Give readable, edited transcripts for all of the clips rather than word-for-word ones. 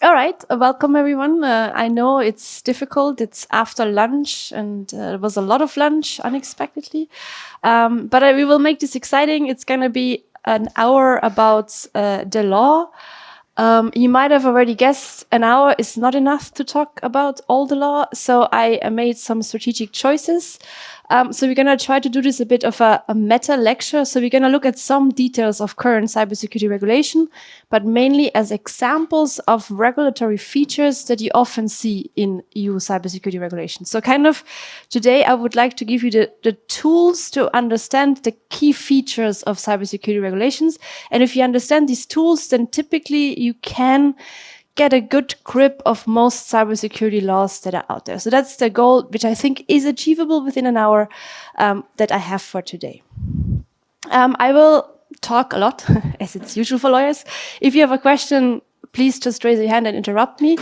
All right, welcome everyone. I know it's difficult. It's after lunch, and there was a lot of lunch unexpectedly. But we will make this exciting. It's going to be an hour about the law. You might have already guessed an hour is not enough to talk about all the law, so I made some strategic choices. So we're going to try to do this a bit of a meta lecture. So we're going to look at some details of current cybersecurity regulation, but mainly as examples of regulatory features that you often see in EU cybersecurity regulation. So kind of today I would like to give you the tools to understand the key features of cybersecurity regulations. And if you understand these tools, then typically you can get a good grip of most cybersecurity laws that are out there. So that's the goal, which I think is achievable within an hour that I have for today. I will talk a lot, as it's usual for lawyers. If you have a question, please just raise your hand and interrupt me.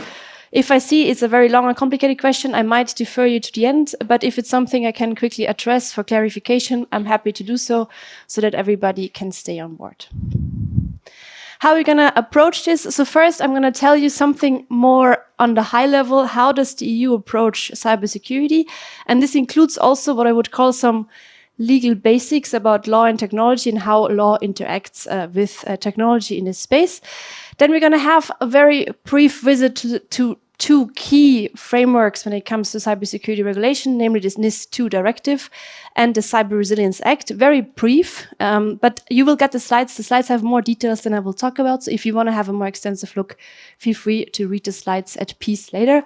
If I see it's a very long and complicated question, I might defer you to the end. But if it's something I can quickly address for clarification, I'm happy to do so that everybody can stay on board. How are we going to approach this? So first, I'm going to tell you something more on the high level. How does the EU approach cybersecurity? And this includes also what I would call some legal basics about law and technology and how law interacts with technology in this space. Then we're going to have a very brief visit to two key frameworks when it comes to cybersecurity regulation, namely this NIS2 directive and the Cyber Resilience Act. Very brief, but you will get the slides. The slides have more details than I will talk about. So if you want to have a more extensive look, feel free to read the slides at peace later.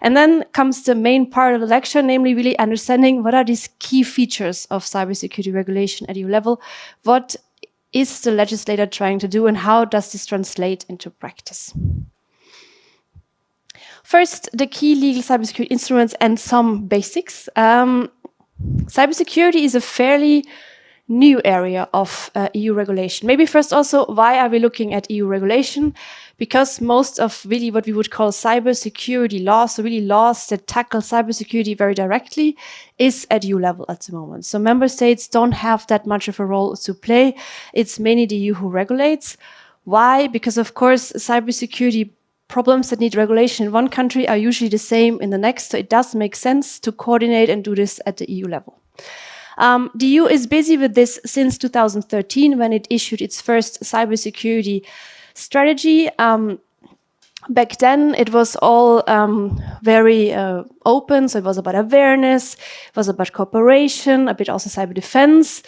And then comes the main part of the lecture, namely really understanding what are these key features of cybersecurity regulation at EU level. What is the legislator trying to do and how does this translate into practice? First, the key legal cybersecurity instruments and some basics. Cybersecurity is a fairly new area of EU regulation. Maybe first also, why are we looking at EU regulation? Because most of really what we would call cybersecurity laws, so really laws that tackle cybersecurity very directly, is at EU level at the moment. So member states don't have that much of a role to play. It's mainly the EU who regulates. Why? Because of course, cybersecurity problems that need regulation in one country are usually the same in the next, so it does make sense to coordinate and do this at the EU level. The EU is busy with this since 2013 when it issued its first cybersecurity strategy. Back then, it was all very open, so it was about awareness, it was about cooperation, a bit also cyber defense.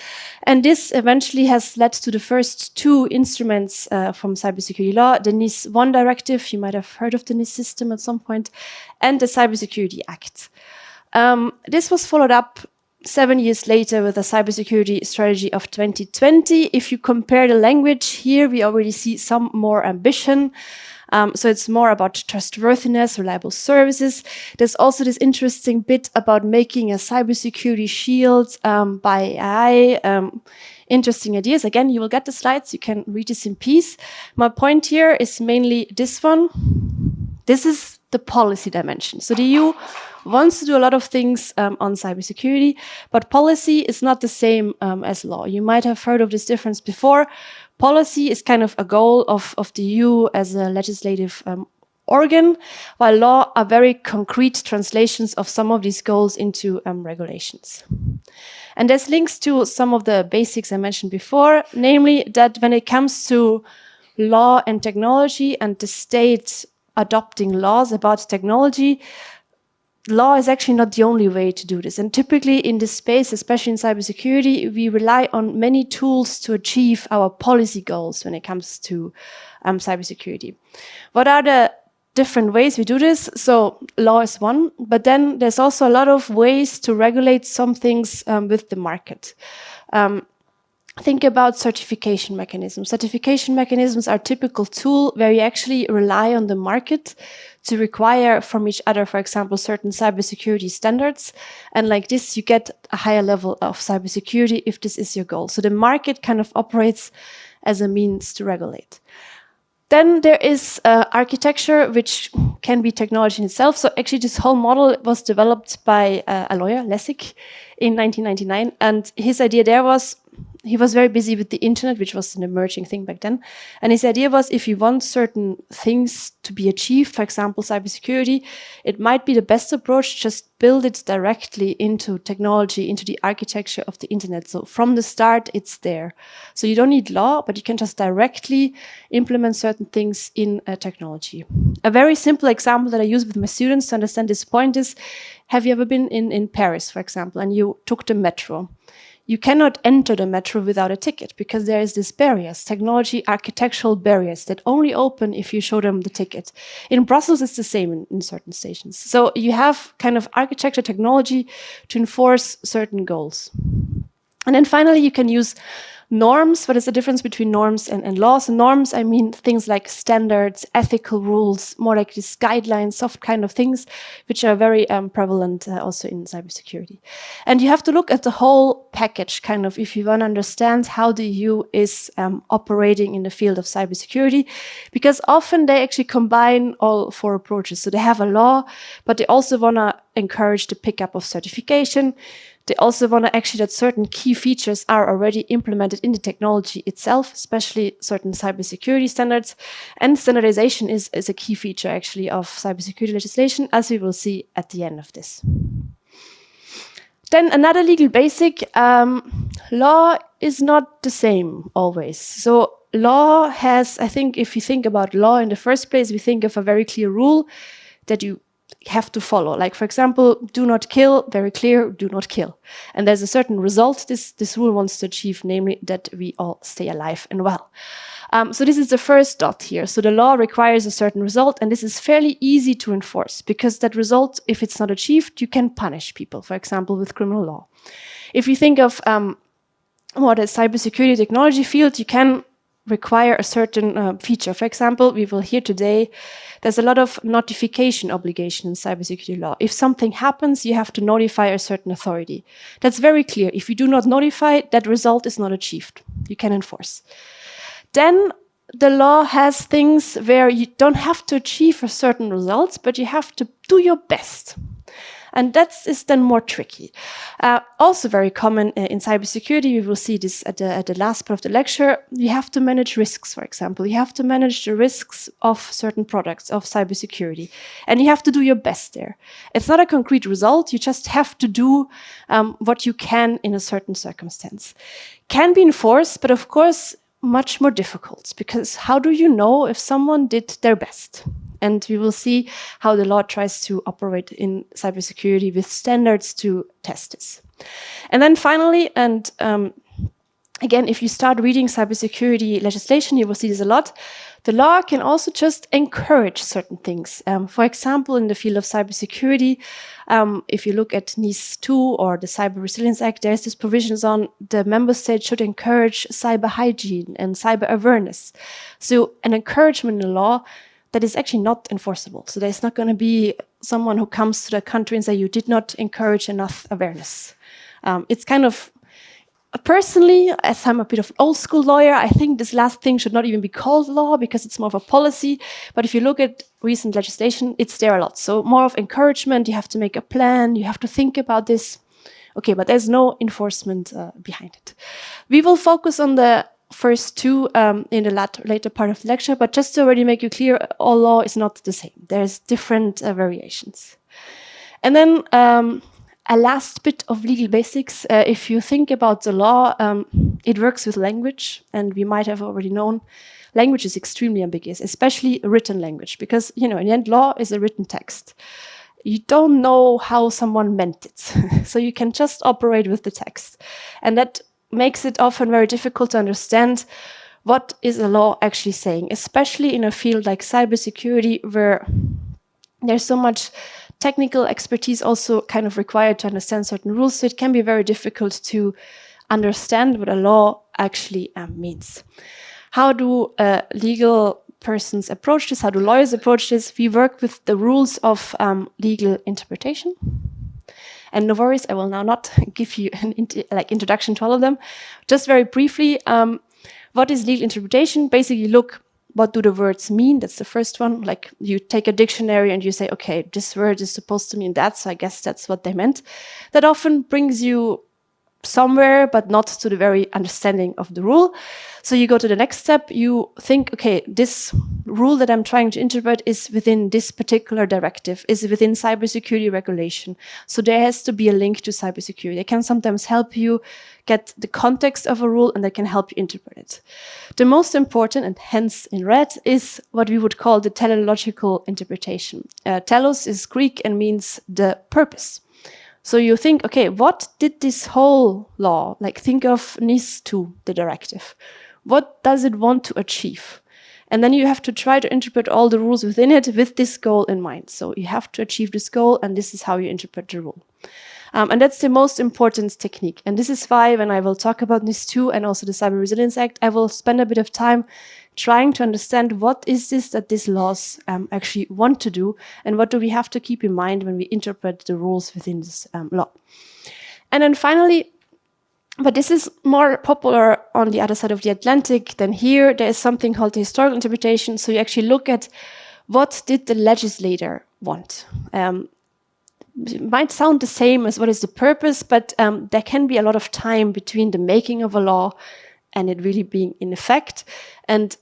And this eventually has led to the first two instruments from cybersecurity law, the NIS1 directive, you might have heard of the NIS system at some point, and the Cybersecurity Act. This was followed up 7 years later with a cybersecurity strategy of 2020. If you compare the language here, we already see some more ambition. So it's more about trustworthiness, reliable services. There's also this interesting bit about making a cybersecurity shield by AI. Interesting ideas. Again, you will get the slides. You can read this in peace. My point here is mainly this one. This is the policy dimension. So the EU wants to do a lot of things on cybersecurity, but policy is not the same as law. You might have heard of this difference before. Policy is kind of a goal of the EU as a legislative organ, while law are very concrete translations of some of these goals into regulations. And there's links to some of the basics I mentioned before, namely that when it comes to law and technology and the state adopting laws about technology, law is actually not the only way to do this. And typically in this space, especially in cybersecurity, we rely on many tools to achieve our policy goals when it comes to cybersecurity. What are the different ways we do this? So law is one, but then there's also a lot of ways to regulate some things with the market. Think about certification mechanisms. Certification mechanisms are a typical tool where you actually rely on the market to require from each other, for example, certain cybersecurity standards. And like this, you get a higher level of cybersecurity if this is your goal. So the market kind of operates as a means to regulate. Then there is architecture, which can be technology in itself. So actually this whole model was developed by a lawyer, Lessig, in 1999. And his idea there was, he was very busy with the internet, which was an emerging thing back then. And his idea was, if you want certain things to be achieved, for example, cybersecurity, it might be the best approach, just build it directly into technology, into the architecture of the internet. So from the start, it's there. So you don't need law, but you can just directly implement certain things in technology. A very simple example that I use with my students to understand this point is, have you ever been in Paris, for example, and you took the metro? You cannot enter the metro without a ticket because there is these barriers, technology, architectural barriers that only open if you show them the ticket. In Brussels, it's the same in certain stations. So you have kind of architecture technology to enforce certain goals. And then finally, you can use norms. What is the difference between norms and laws? And norms, I mean things like standards, ethical rules, more like these guidelines, soft kind of things, which are very prevalent also in cybersecurity. And you have to look at the whole package, kind of, if you want to understand how the EU is operating in the field of cybersecurity, because often they actually combine all four approaches. So they have a law, but they also want to encourage the pickup of certification. They also want to actually that certain key features are already implemented in the technology itself, especially certain cybersecurity standards. And standardization is a key feature actually of cybersecurity legislation, as we will see at the end of this. Then another legal basic, law is not the same always. So law has, I think if you think about law in the first place, we think of a very clear rule that you have to follow. Like, for example, do not kill, very clear, do not kill. And there's a certain result this rule wants to achieve, namely that we all stay alive and well. So this is the first dot here. So the law requires a certain result, and this is fairly easy to enforce because that result, if it's not achieved, you can punish people, for example, with criminal law. If you think of what a cybersecurity technology field, you can require a certain feature. For example, we will hear today, there's a lot of notification obligation in cybersecurity law. If something happens, you have to notify a certain authority. That's very clear. If you do not notify, that result is not achieved. You can enforce. Then the law has things where you don't have to achieve a certain result, but you have to do your best. And that is then more tricky. Also very common in cybersecurity, we will see this at the last part of the lecture, you have to manage risks, for example. You have to manage the risks of certain products, of cybersecurity. And you have to do your best there. It's not a concrete result, you just have to do what you can in a certain circumstance. Can be enforced, but of course, much more difficult, because how do you know if someone did their best? And we will see how the law tries to operate in cybersecurity with standards to test this. And then finally, and again, if you start reading cybersecurity legislation, you will see this a lot. The law can also just encourage certain things. For example, in the field of cybersecurity, if you look at NIS 2 or the Cyber Resilience Act, there's this provisions on the member states should encourage cyber hygiene and cyber awareness. So an encouragement in the law that is actually not enforceable. So there's not going to be someone who comes to the country and say, you did not encourage enough awareness. It's kind of, personally, as I'm a bit of an old school lawyer, I think this last thing should not even be called law because it's more of a policy. But if you look at recent legislation, it's there a lot. So more of encouragement, you have to make a plan, you have to think about this. Okay, but there's no enforcement behind it. We will focus on the first two in the later part of the lecture, but just to already make you clear, all law is not the same. There's different variations. And then a last bit of legal basics. If you think about the law, it works with language, and we might have already known language is extremely ambiguous, especially written language, because, you know, in the end, law is a written text. You don't know how someone meant it, so you can just operate with the text. And that makes it often very difficult to understand what is a law actually saying, especially in a field like cybersecurity, where there's so much technical expertise also kind of required to understand certain rules. So it can be very difficult to understand what a law actually means. How do legal persons approach this? How do lawyers approach this? We work with the rules of legal interpretation. And no worries, I will now not give you an introduction to all of them. Just very briefly, what is legal interpretation? Basically, look, what do the words mean? That's the first one. Like, you take a dictionary and you say, okay, this word is supposed to mean that, so I guess that's what they meant. That often brings you somewhere, but not to the very understanding of the rule. So you go to the next step, you think, okay, this rule that I'm trying to interpret is within this particular directive, is within cybersecurity regulation. So there has to be a link to cybersecurity. It can sometimes help you get the context of a rule, and they can help you interpret it. The most important, and hence in red, is what we would call the teleological interpretation. Telos is Greek and means the purpose. So you think, okay, what did this whole law, like think of NIS2, the directive, what does it want to achieve? And then you have to try to interpret all the rules within it with this goal in mind. So you have to achieve this goal, and this is how you interpret the rule. And that's the most important technique. And this is why when I will talk about NIS2 and also the Cyber Resilience Act, I will spend a bit of time trying to understand what is this that these laws actually want to do, and what do we have to keep in mind when we interpret the rules within this law. And then finally, but this is more popular on the other side of the Atlantic than here, there is something called the historical interpretation. So you actually look at what did the legislator want. It might sound the same as what is the purpose, but there can be a lot of time between the making of a law and it really being in effect. And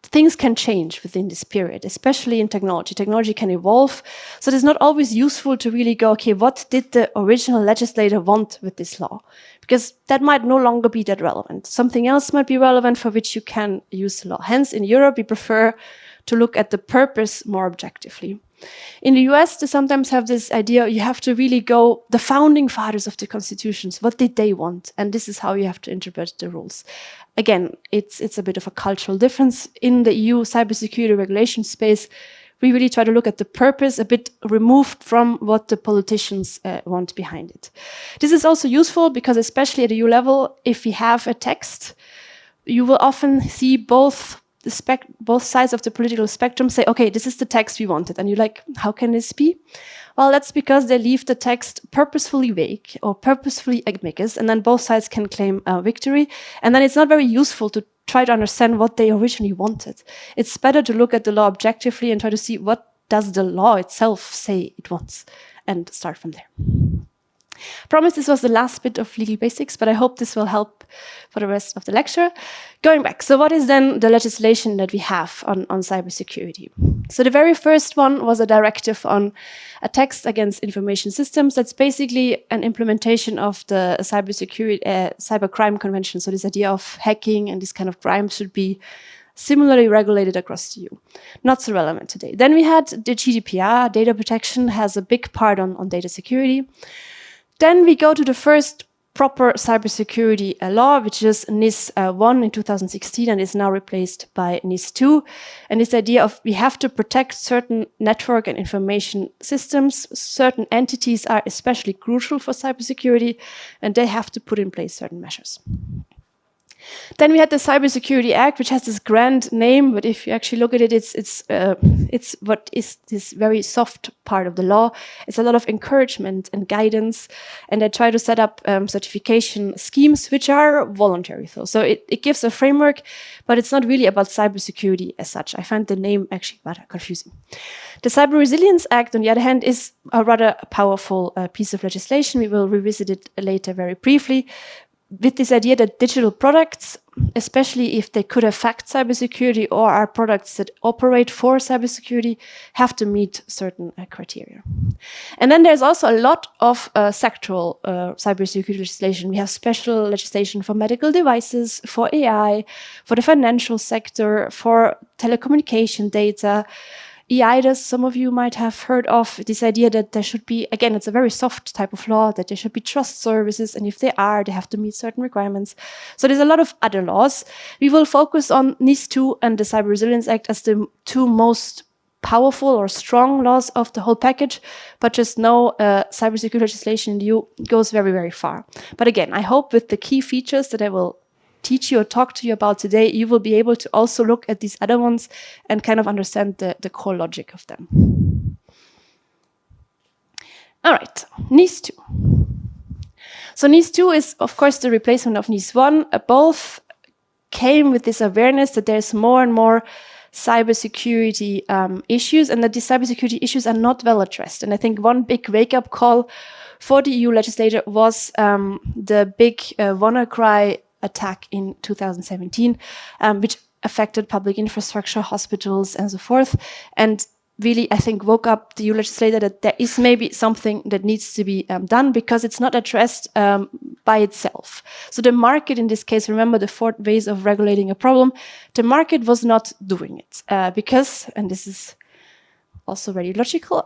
things can change within this period, especially in technology. Technology can evolve. So it's not always useful to really go, okay, what did the original legislator want with this law? Because that might no longer be that relevant. Something else might be relevant for which you can use the law. Hence, in Europe, we prefer to look at the purpose more objectively. In the US, they sometimes have this idea, you have to really go, the founding fathers of the constitutions, what did they want? And this is how you have to interpret the rules. Again, it's a bit of a cultural difference. In the EU cybersecurity regulation space, we really try to look at the purpose a bit removed from what the politicians want behind it. This is also useful because especially at the EU level, if we have a text, you will often see both sides of the political spectrum say, okay, this is the text we wanted. And you're like, how can this be? Well, that's because they leave the text purposefully vague or purposefully ambiguous, and then both sides can claim victory. And then it's not very useful to try to understand what they originally wanted. It's better to look at the law objectively and try to see what does the law itself say it wants, and start from there. Promise this was the last bit of legal basics, but I hope this will help for the rest of the lecture. Going back, so what is then the legislation that we have on cybersecurity? So the very first one was a directive on attacks against information systems. That's basically an implementation of the cybercrime convention. So this idea of hacking and this kind of crime should be similarly regulated across the EU. Not so relevant today. Then we had the GDPR, data protection has a big part on data security. Then we go to the first proper cybersecurity law, which is NIS 1 in 2016 and is now replaced by NIS 2. And this idea of we have to protect certain network and information systems. Certain entities are especially crucial for cybersecurity, and they have to put in place certain measures. Then we had the Cybersecurity Act, which has this grand name, but if you actually look at it, it's what is this very soft part of the law. It's a lot of encouragement and guidance, and they try to set up certification schemes which are voluntary. So it gives a framework, but it's not really about cybersecurity as such. I find the name actually rather confusing. The Cyber Resilience Act, on the other hand, is a rather powerful piece of legislation. We will revisit it later very briefly, with this idea that digital products, especially if they could affect cybersecurity or are products that operate for cybersecurity, have to meet certain criteria. And then there's also a lot of sectoral cybersecurity legislation. We have special legislation for medical devices, for AI, for the financial sector, for telecommunication data, EIDAS, some of you might have heard of this idea that there should be, again, it's a very soft type of law, that there should be trust services, and if they have to meet certain requirements. So there's a lot of other laws. We will focus on NIS 2 and the Cyber Resilience Act as the two most powerful or strong laws of the whole package, but just know cybersecurity legislation in the EU goes very, very far. But again, I hope with the key features that I will teach you or talk to you about today, you will be able to also look at these other ones and kind of understand the core logic of them. All right, NIS 2. So NIS 2 is, of course, the replacement of NIS 1. Both came with this awareness that there's more and more cybersecurity issues, and that these cybersecurity issues are not well addressed. And I think one big wake-up call for the EU legislator was the big WannaCry attack in 2017, which affected public infrastructure, hospitals, and so forth. And really, I think, woke up the EU legislator that there is maybe something that needs to be done because it's not addressed by itself. So the market in this case, remember the 4 ways of regulating a problem, the market was not doing it because, and this is also very logical,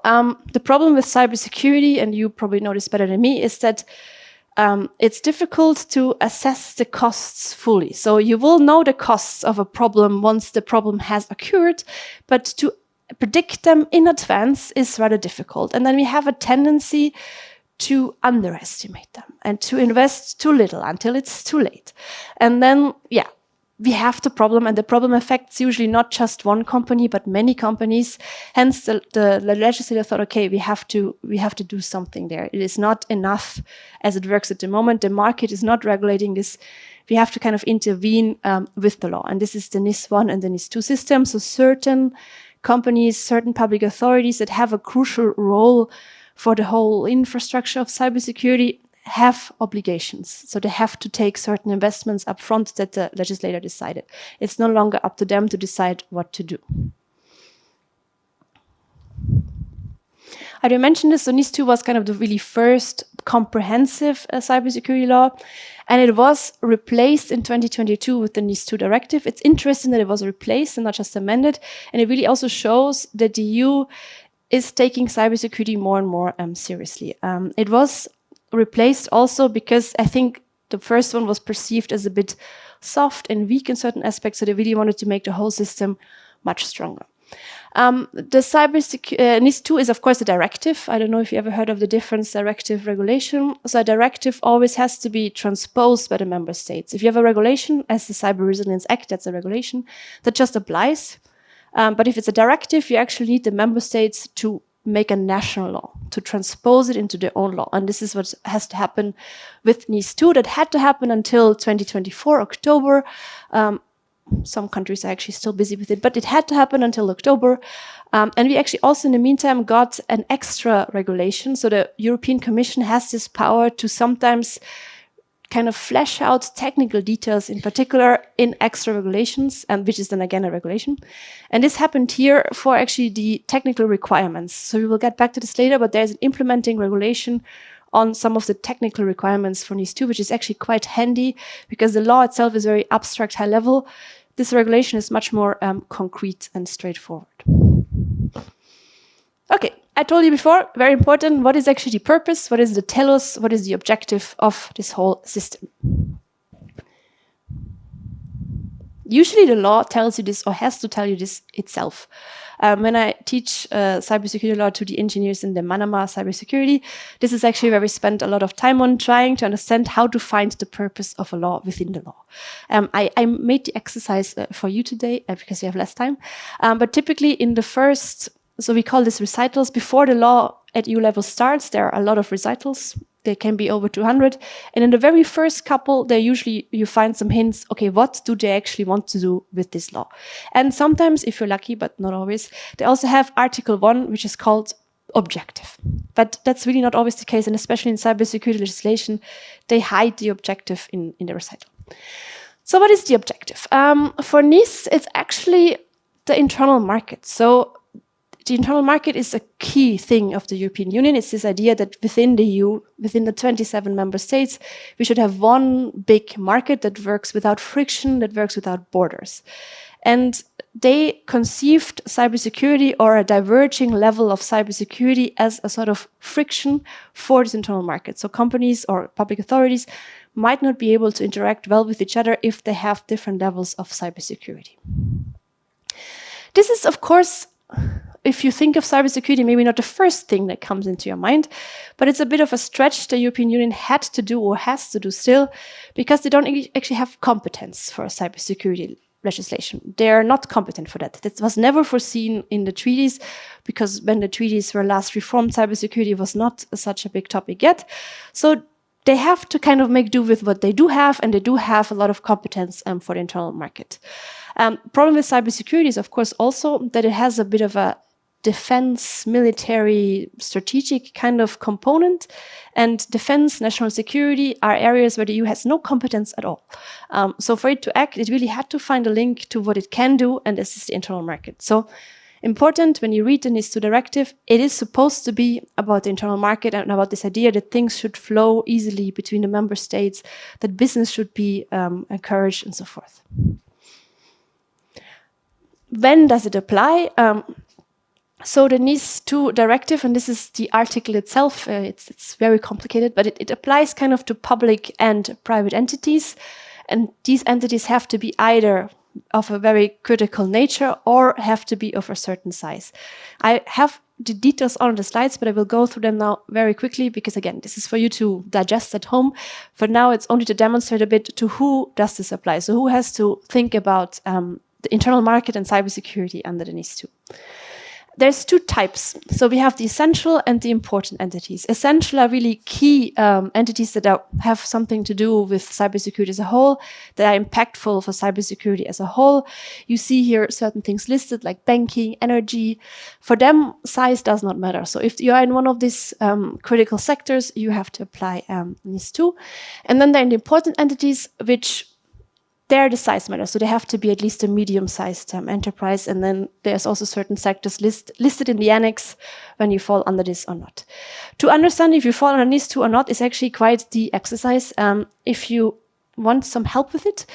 the problem with cybersecurity, and you probably know this better than me, is that it's difficult to assess the costs fully. So you will know the costs of a problem once the problem has occurred, but to predict them in advance is rather difficult. And then we have a tendency to underestimate them and to invest too little until it's too late. And then, yeah, we have the problem, and the problem affects usually not just one company, but many companies. Hence, the legislator thought, okay, we have to do something there. It is not enough as it works at the moment. The market is not regulating this. We have to kind of intervene with the law. And this is the NIS1 and the NIS2 system. So certain companies, certain public authorities that have a crucial role for the whole infrastructure of cybersecurity have obligations. So they have to take certain investments up front that the legislator decided. It's no longer up to them to decide what to do. I did mention this, so NIS2 was kind of the really first comprehensive cybersecurity law, and it was replaced in 2022 with the NIS2 directive. It's interesting that it was replaced and not just amended, and it really also shows that the EU is taking cybersecurity more and more seriously. It was replaced also because I think the first one was perceived as a bit soft and weak in certain aspects, so they really wanted to make the whole system much stronger. The NIS2 is, of course, a directive. I don't know if you ever heard of the difference directive regulation. So a directive always has to be transposed by the member states. If you have a regulation, as the Cyber Resilience Act, that's a regulation, that just applies. But if it's a directive, you actually need the member states to make a national law, to transpose it into their own law. And this is what has to happen with NIS2. That had to happen until 2024, October. Some countries are actually still busy with it, but it had to happen until October. And we actually also, in the meantime, got an extra regulation. So the European Commission has this power to sometimes kind of flesh out technical details, in particular in extra regulations, which is then again a regulation. And this happened here for actually the technical requirements. So we will get back to this later, but there's an implementing regulation on some of the technical requirements for NIS2, which is actually quite handy because the law itself is very abstract, high level. This regulation is much more concrete and straightforward. Okay, I told you before, very important, what is actually the purpose? What is the telos? What is the objective of this whole system? Usually the law tells you this or has to tell you this itself. When I teach cybersecurity law to the engineers in the Manama cybersecurity, this is actually where we spend a lot of time on trying to understand how to find the purpose of a law within the law. I made the exercise for you today because you have less time. But typically in the first, so we call this recitals, before the law at EU level starts, there are a lot of recitals. They can be over 200. And in the very first couple, you find some hints, okay, what do they actually want to do with this law? And sometimes, if you're lucky, but not always, they also have Article 1, which is called objective. But that's really not always the case, and especially in cybersecurity legislation, they hide the objective in the recital. So what is the objective? For NIS, it's actually the internal market. So the internal market is a key thing of the European Union. It's this idea that within the EU, within the 27 member states, we should have one big market that works without friction, that works without borders. And they conceived cybersecurity or a diverging level of cybersecurity as a sort of friction for this internal market. So companies or public authorities might not be able to interact well with each other if they have different levels of cybersecurity. This is, of course, if you think of cybersecurity, maybe not the first thing that comes into your mind, but it's a bit of a stretch the European Union had to do or has to do still, because they don't actually have competence for cybersecurity legislation. They are not competent for that. That was never foreseen in the treaties, because when the treaties were last reformed, cybersecurity was not such a big topic yet. So they have to kind of make do with what they do have, and they do have a lot of competence for the internal market. Problem with cybersecurity is, of course, also that it has a bit of a defense, military, strategic kind of component. And defense, national security are areas where the EU has no competence at all. So for it to act, it really had to find a link to what it can do, and this is the internal market. So important when you read the NIS2 directive, it is supposed to be about the internal market and about this idea that things should flow easily between the member states, that business should be encouraged and so forth. When does it apply? So the NIS2 directive, and this is the article itself, it's very complicated, but it applies kind of to public and private entities. And these entities have to be either of a very critical nature or have to be of a certain size. I have the details on the slides, but I will go through them now very quickly because, again, this is for you to digest at home. For now, it's only to demonstrate a bit to who does this apply. So who has to think about the internal market and cybersecurity under the NIS2. There's two types. So we have the essential and the important entities. Essential are really key entities that have something to do with cybersecurity as a whole, that are impactful for cybersecurity as a whole. You see here certain things listed like banking, energy. For them, size does not matter. So if you are in one of these critical sectors, you have to apply NIS2. And then there are the important entities, which there the size matters, so they have to be at least a medium-sized enterprise, and then there's also certain sectors listed in the annex when you fall under this or not. To understand if you fall under NIS2 or not is actually quite the exercise. If you want some help with it,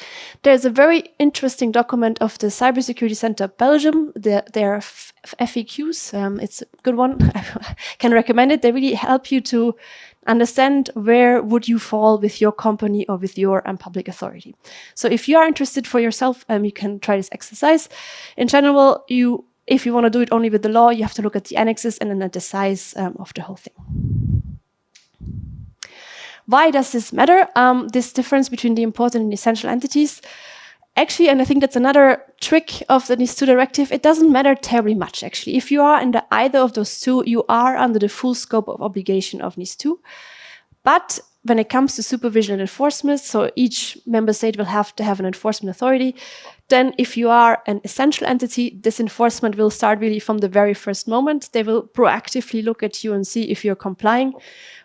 there's a very interesting document of the Cybersecurity Center of Belgium, their FAQs. It's a good one. I can recommend it. They really help you to understand where would you fall with your company or with your public authority. So if you are interested for yourself, you can try this exercise. In general, if you want to do it only with the law, you have to look at the annexes and then at the size of the whole thing. Why does this matter? This difference between the important and essential entities. Actually, and I think that's another trick of the NIS2 directive, it doesn't matter terribly much, actually. If you are under either of those two, you are under the full scope of obligation of NIS2. But when it comes to supervision and enforcement, so each member state will have to have an enforcement authority, then if you are an essential entity, this enforcement will start really from the very first moment. They will proactively look at you and see if you're complying.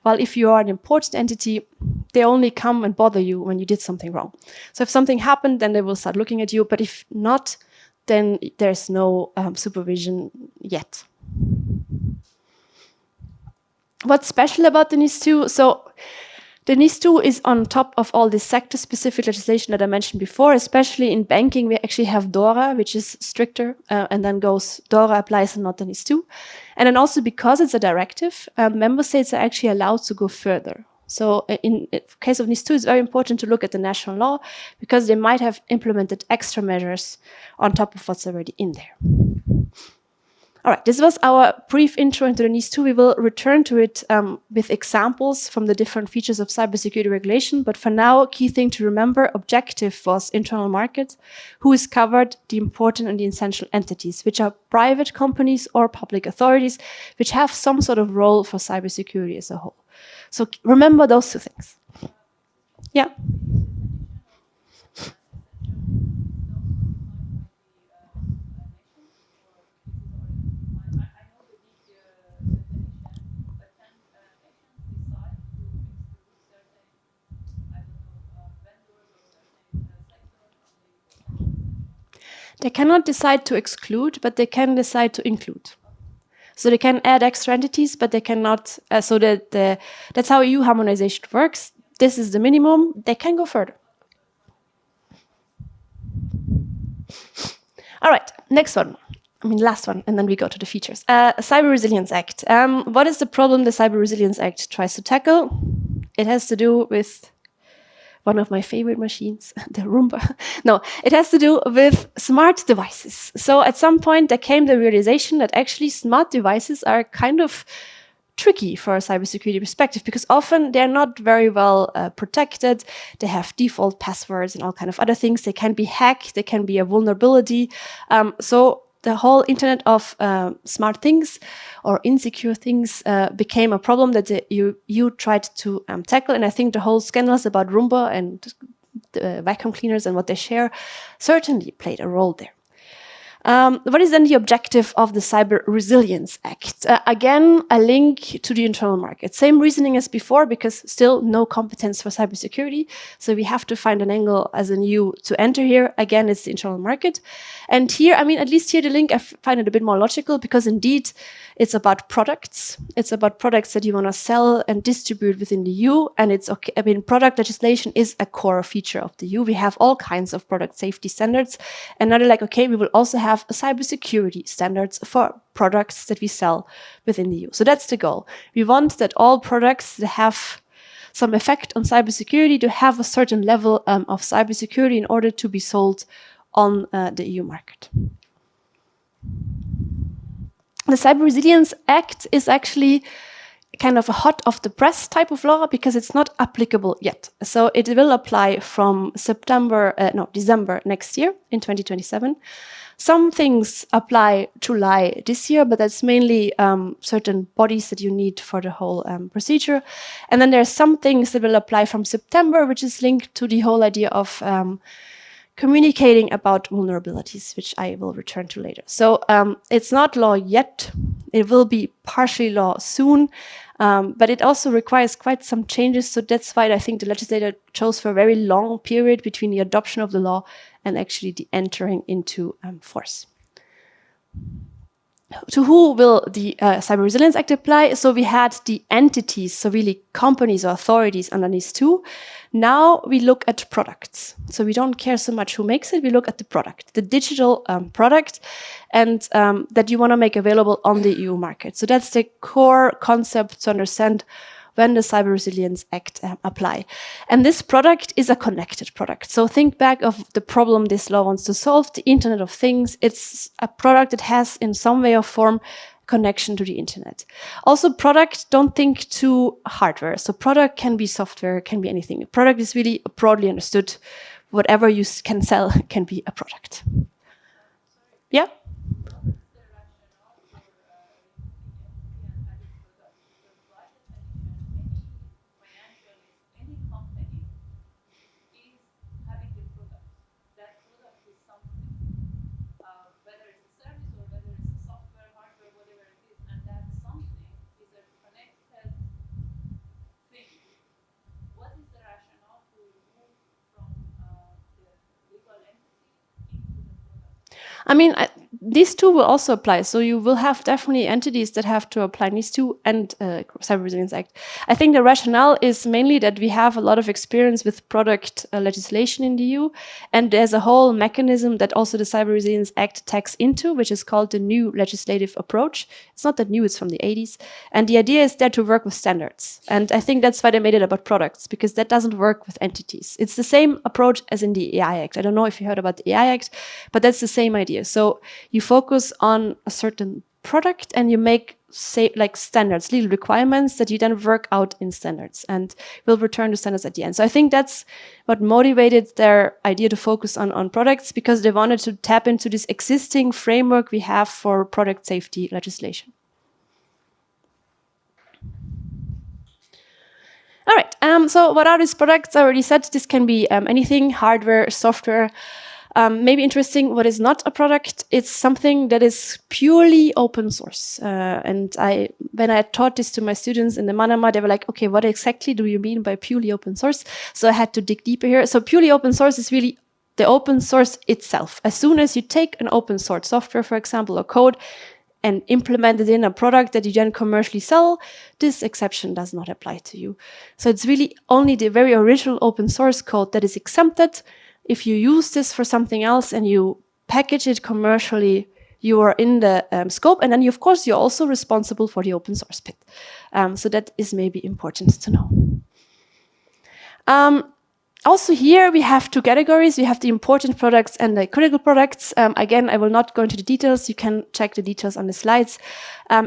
While if you are an important entity, they only come and bother you when you did something wrong. So if something happened, then they will start looking at you. But if not, then there's no supervision yet. What's special about the NIS2? So the NIS2 is on top of all this sector-specific legislation that I mentioned before. Especially in banking, we actually have DORA, which is stricter, and then DORA applies and not the NIS2. And then also because it's a directive, member states are actually allowed to go further. So in case of NIS2, it's very important to look at the national law because they might have implemented extra measures on top of what's already in there. All right, this was our brief intro into the NIS2. We will return to it with examples from the different features of cybersecurity regulation. But for now, key thing to remember, objective was internal market, who is covered, the important and the essential entities, which are private companies or public authorities, which have some sort of role for cybersecurity as a whole. So remember those two things. Yeah. They cannot decide to exclude, but they can decide to include. So they can add extra entities, but they cannot. So that's how EU harmonization works. This is the minimum. They can go further. All right, next one. Last one, and then we go to the features. Cyber Resilience Act. What is the problem the Cyber Resilience Act tries to tackle? It has to do with one of my favorite machines, the Roomba. No, it has to do with smart devices. So at some point there came the realization that actually smart devices are kind of tricky for a cybersecurity perspective because often they're not very well protected. They have default passwords and all kind of other things. They can be hacked. They can be a vulnerability. So the whole internet of smart things or insecure things became a problem that you tried to tackle. And I think the whole scandals about Roomba and the vacuum cleaners and what they share certainly played a role there. What is then the objective of the Cyber Resilience Act? Again, a link to the internal market. Same reasoning as before, because still no competence for cybersecurity. So we have to find an angle as an EU to enter here. Again, it's the internal market. And here, I mean, at least here the link, I find it a bit more logical, because indeed it's about products. It's about products that you want to sell and distribute within the EU. And it's okay. I mean, product legislation is a core feature of the EU. We have all kinds of product safety standards. And now they're like, okay, we will also have cybersecurity standards for products that we sell within the EU. So that's the goal. We want that all products that have some effect on cybersecurity to have a certain level of cybersecurity in order to be sold on the EU market. The Cyber Resilience Act is actually kind of a hot off the press type of law because it's not applicable yet. So it will apply from December next year in 2027. Some things apply July this year, but that's mainly certain bodies that you need for the whole procedure. And then there are some things that will apply from September, which is linked to the whole idea of communicating about vulnerabilities, which I will return to later. So it's not law yet. It will be partially law soon, but it also requires quite some changes. So that's why I think the legislator chose for a very long period between the adoption of the law and actually the entering into force. To who will the Cyber Resilience Act apply? So we had the entities, so really companies or authorities under these two. Now we look at products. So we don't care so much who makes it, we look at the product, the digital product, and that you want to make available on the EU market. So that's the core concept to understand when the Cyber Resilience Act apply. And this product is a connected product. So think back of the problem this law wants to solve, the Internet of Things. It's a product that has in some way or form connection to the internet. Also product, don't think to hardware. So product can be software, can be anything. Product is really broadly understood. Whatever you can sell can be a product. Yeah? I mean, these two will also apply. So you will have definitely entities that have to apply NIS2 and Cyber Resilience Act. I think the rationale is mainly that we have a lot of experience with product legislation in the EU, and there's a whole mechanism that also the Cyber Resilience Act tags into, which is called the new legislative approach. It's not that new, it's from the 80s. And the idea is there to work with standards. And I think that's why they made it about products, because that doesn't work with entities. It's the same approach as in the AI Act. I don't know if you heard about the AI Act, but that's the same idea. So you focus on a certain product and you make, say, like standards, legal requirements that you then work out in standards, and will return to standards at the end. So I think that's what motivated their idea to focus on products, because they wanted to tap into this existing framework we have for product safety legislation. All right, so what are these products? I already said this can be anything, hardware, software. Maybe interesting, what is not a product, it's something that is purely open source. And when I taught this to my students in the Manama, they were like, okay, what exactly do you mean by purely open source? So I had to dig deeper here. So purely open source is really the open source itself. As soon as you take an open source software, for example, or code, and implement it in a product that you then commercially sell, this exception does not apply to you. So it's really only the very original open source code that is exempted. If you use this for something else and you package it commercially, you are in the scope. And then, of course, you're also responsible for the open source bit. So that is maybe important to know. Also here, we have two categories. We have the important products and the critical products. Again, I will not go into the details. You can check the details on the slides.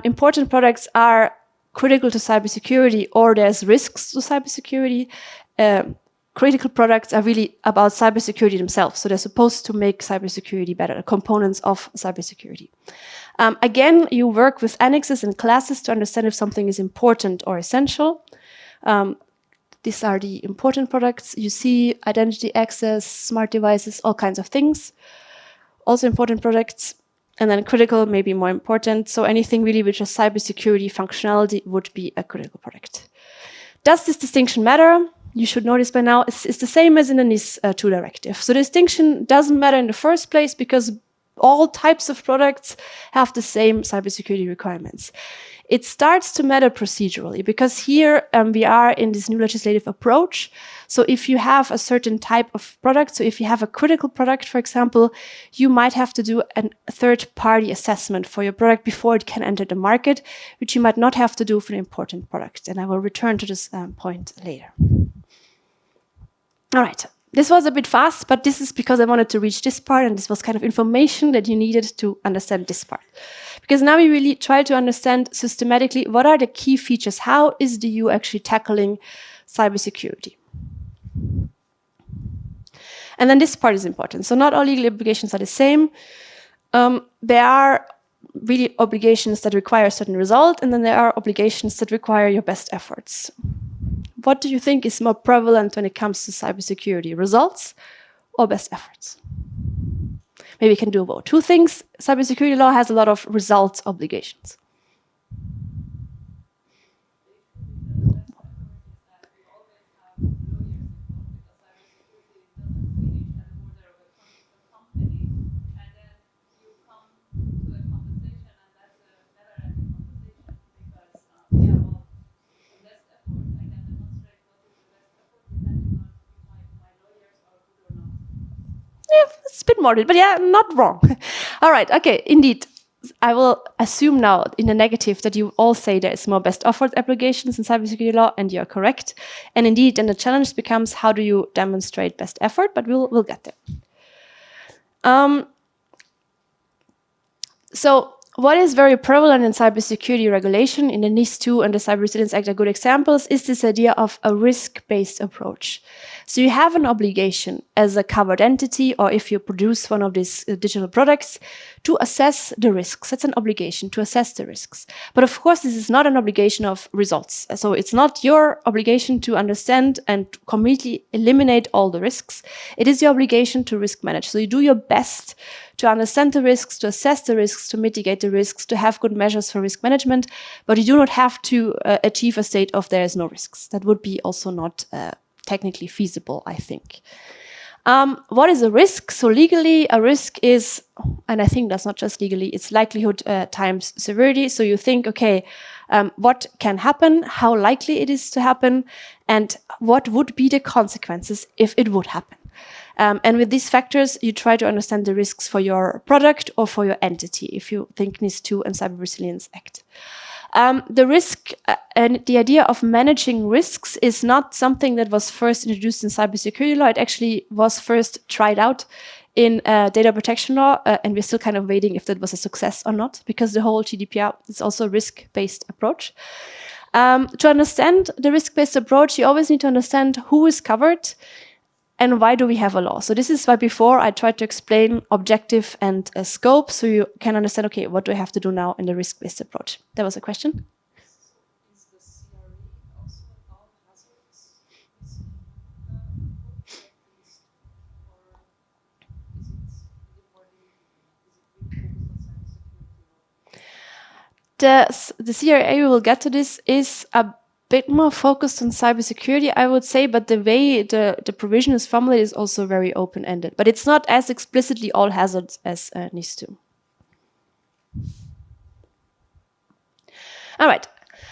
Important products are critical to cybersecurity, or there's risks to cybersecurity. Critical products are really about cybersecurity themselves. So they're supposed to make cybersecurity better, components of cybersecurity. Again, you work with annexes and classes to understand if something is important or essential. These are the important products. You see identity access, smart devices, all kinds of things. Also important products. And then critical, maybe more important. So anything really which has cybersecurity functionality would be a critical product. Does this distinction matter? You should know this by now. It's the same as in the NIS2 directive. So the distinction doesn't matter in the first place because all types of products have the same cybersecurity requirements. It starts to matter procedurally because here we are in this new legislative approach. So if you have a certain type of product, so if you have a critical product, for example, you might have to do a third-party assessment for your product before it can enter the market, which you might not have to do for an important product. And I will return to this point later. All right. This was a bit fast, but this is because I wanted to reach this part, and this was kind of information that you needed to understand this part. Because now we really try to understand systematically what are the key features. How is the EU actually tackling cybersecurity? And then this part is important. So not all legal obligations are the same. There are really obligations that require a certain result, and then there are obligations that require your best efforts. What do you think is more prevalent when it comes to cybersecurity? Results or best efforts? Maybe we can do about two things. Cybersecurity law has a lot of results obligations. Yeah, it's a bit morbid, but yeah, not wrong. All right, okay, indeed. I will assume now in the negative that you all say there is more best effort applications in cybersecurity law, and you're correct. And indeed, then the challenge becomes how do you demonstrate best effort, but we'll get there. So what is very prevalent in cybersecurity regulation, in the NIS2 and the Cyber Resilience Act are good examples, is this idea of a risk-based approach. So you have an obligation as a covered entity, or if you produce one of these digital products, to assess the risks. That's an obligation to assess the risks. But of course, this is not an obligation of results. So it's not your obligation to understand and completely eliminate all the risks. It is your obligation to risk manage. So you do your best to understand the risks, to assess the risks, to mitigate the risks, to have good measures for risk management, but you do not have to achieve a state of there is no risks. That would be also not technically feasible, I think. What is a risk? So legally, a risk is, and I think that's not just legally, it's likelihood times severity. So you think, okay, what can happen, how likely it is to happen, and what would be the consequences if it would happen. And with these factors, you try to understand the risks for your product or for your entity, if you think NIS2 and Cyber Resilience Act. The risk and the idea of managing risks is not something that was first introduced in cybersecurity law. It actually was first tried out in data protection law, and we're still kind of waiting if that was a success or not, because the whole GDPR is also a risk-based approach. To understand the risk-based approach, you always need to understand who is covered and why do we have a law? So this is why before I tried to explain objective and scope, so you can understand, okay, what do I have to do now in the risk-based approach? That was a question? Is the CRE also about hazards? Or is it really focused on cybersecurity? The CRA, we will get to this, is a bit more focused on cybersecurity, I would say, but the way the provision is formulated is also very open-ended. But it's not as explicitly all hazards as NIS2. All right.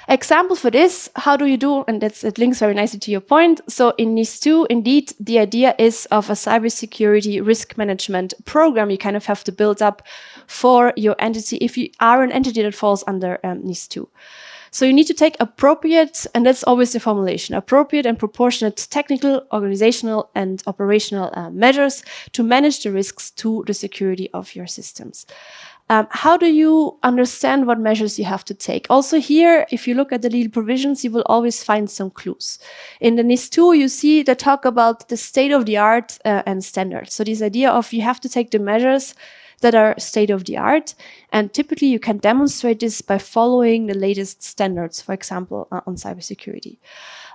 Example for this, how do you do, and it links very nicely to your point. So in NIS2, indeed, the idea is of a cybersecurity risk management program you kind of have to build up for your entity if you are an entity that falls under NIS2. So you need to take appropriate, and that's always the formulation, appropriate and proportionate technical, organizational, and operational measures to manage the risks to the security of your systems. How do you understand what measures you have to take? Also here, if you look at the legal provisions, you will always find some clues. In the NIS2, you see the talk about the state-of-the-art and standards. So this idea of you have to take the measures that are state-of-the-art, and typically you can demonstrate this by following the latest standards, for example, on cybersecurity.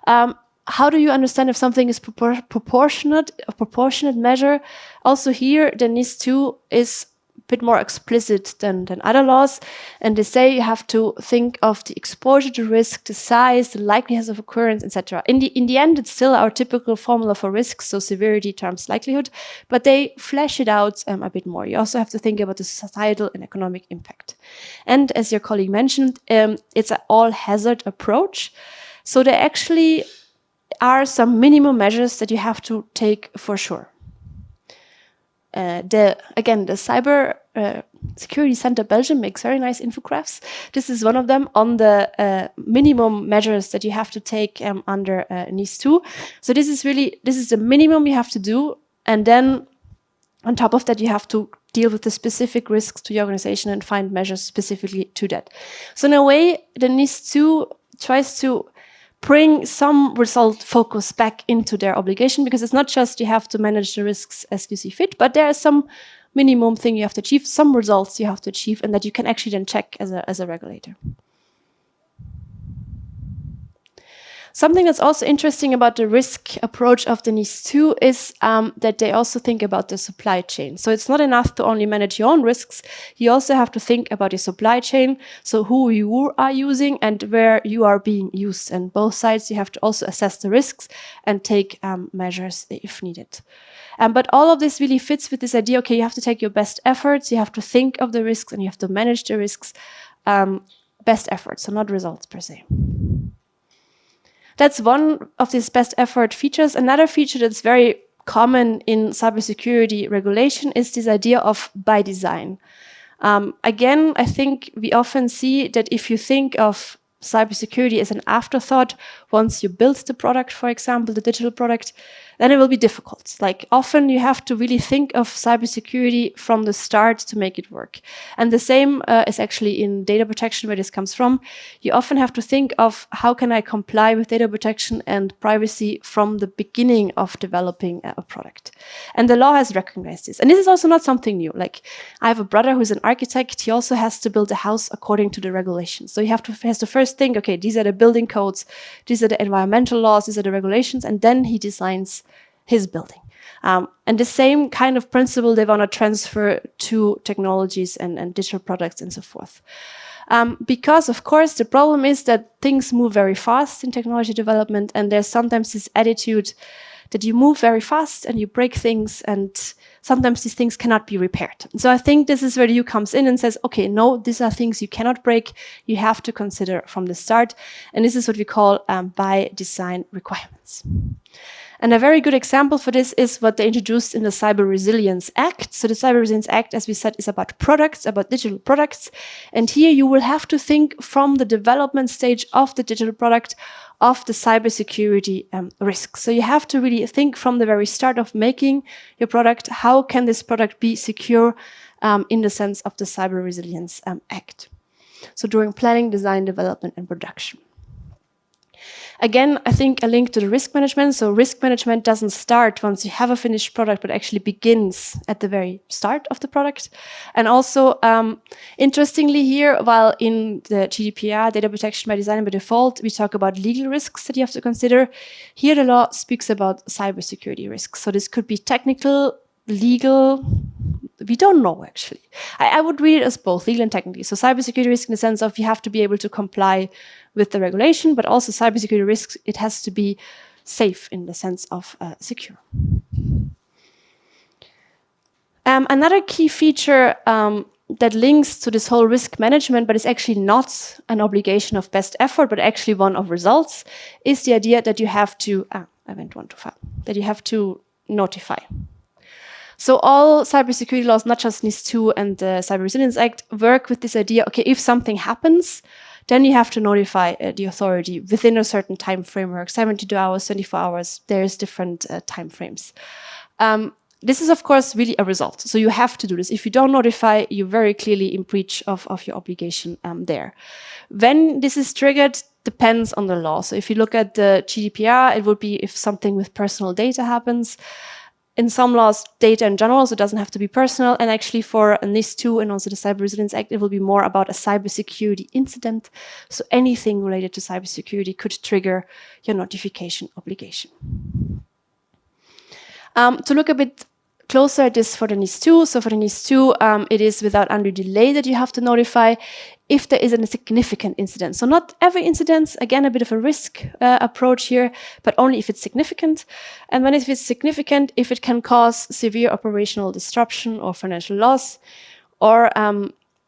How do you understand if something is proportionate, a proportionate measure? Also here, the NIS2 is bit more explicit than other laws. And they say you have to think of the exposure to risk, the size, the likelihood of occurrence, etc. In the end, it's still our typical formula for risk, so severity times likelihood, but they flesh it out a bit more. You also have to think about the societal and economic impact. And as your colleague mentioned, it's an all-hazard approach. So there actually are some minimum measures that you have to take for sure. The Cyber Security Center Belgium makes very nice infographics. This is one of them on the minimum measures that you have to take under NIS2. So this is the minimum you have to do, and then on top of that you have to deal with the specific risks to your organization and find measures specifically to that. So in a way, the NIS2 tries to bring some result focus back into their obligation, because it's not just you have to manage the risks as you see fit, but there is some minimum thing you have to achieve, some results you have to achieve, and that you can actually then check as a regulator. Something that's also interesting about the risk approach of the NIS2 is that they also think about the supply chain. So it's not enough to only manage your own risks. You also have to think about your supply chain, so who you are using and where you are being used. And both sides, you have to also assess the risks and take measures if needed. But all of this really fits with this idea, okay, you have to take your best efforts, you have to think of the risks, and you have to manage the risks. Best efforts, so not results per se. That's one of these best effort features. Another feature that's very common in cybersecurity regulation is this idea of by design. Again, I think we often see that if you think of cybersecurity as an afterthought, once you build the product, for example, the digital product, then it will be difficult. Like often you have to really think of cybersecurity from the start to make it work. And the same is actually in data protection, where this comes from. You often have to think of how can I comply with data protection and privacy from the beginning of developing a product. And the law has recognized this. And this is also not something new. Like I have a brother who's an architect. He also has to build a house according to the regulations. So he has to first think, okay, these are the building codes, these are the environmental laws, these are the regulations, and then he designs his building. And the same kind of principle they want to transfer to technologies and digital products and so forth. Because, of course, the problem is that things move very fast in technology development, and there's sometimes this attitude that you move very fast and you break things, and sometimes these things cannot be repaired. So I think this is where the EU comes in and says, okay, no, these are things you cannot break. You have to consider from the start. And this is what we call by design requirements. And a very good example for this is what they introduced in the Cyber Resilience Act. So the Cyber Resilience Act, as we said, is about products, about digital products. And here you will have to think from the development stage of the digital product of the cybersecurity risks. So you have to really think from the very start of making your product, how can this product be secure in the sense of the Cyber Resilience Act. So during planning, design, development, and production. Again, I think a link to the risk management. So risk management doesn't start once you have a finished product, but actually begins at the very start of the product. And also, interestingly here, while in the GDPR, data protection by design and by default, we talk about legal risks that you have to consider. Here, the law speaks about cybersecurity risks. So this could be technical, legal. We don't know, actually. I would read it as both, legal and technical. So cybersecurity risk in the sense of you have to be able to comply with the regulation, but also cybersecurity risks, it has to be safe in the sense of secure. Another key feature that links to this whole risk management, but is actually not an obligation of best effort, but actually one of results, is the idea that you have to, that you have to notify. So all cybersecurity laws, not just NIS2 and the Cyber Resilience Act, work with this idea, okay, if something happens, then you have to notify the authority within a certain time framework, 72 hours, 24 hours, there's different time frames. This is, of course, really a result. So you have to do this. If you don't notify, you're very clearly in breach of your obligation there. When this is triggered depends on the law. So if you look at the GDPR, it would be if something with personal data happens. In some laws, data in general, so it doesn't have to be personal. And actually for NIS2 and also the Cyber Resilience Act, it will be more about a cybersecurity incident. So anything related to cybersecurity could trigger your notification obligation. To look a bit closer it is for the NIS2. So for the NIS2, it is without undue delay that you have to notify if there is a significant incident. So not every incident, again, a bit of a risk approach here, but only if it's significant. And when if it's significant, if it can cause severe operational disruption or financial loss, or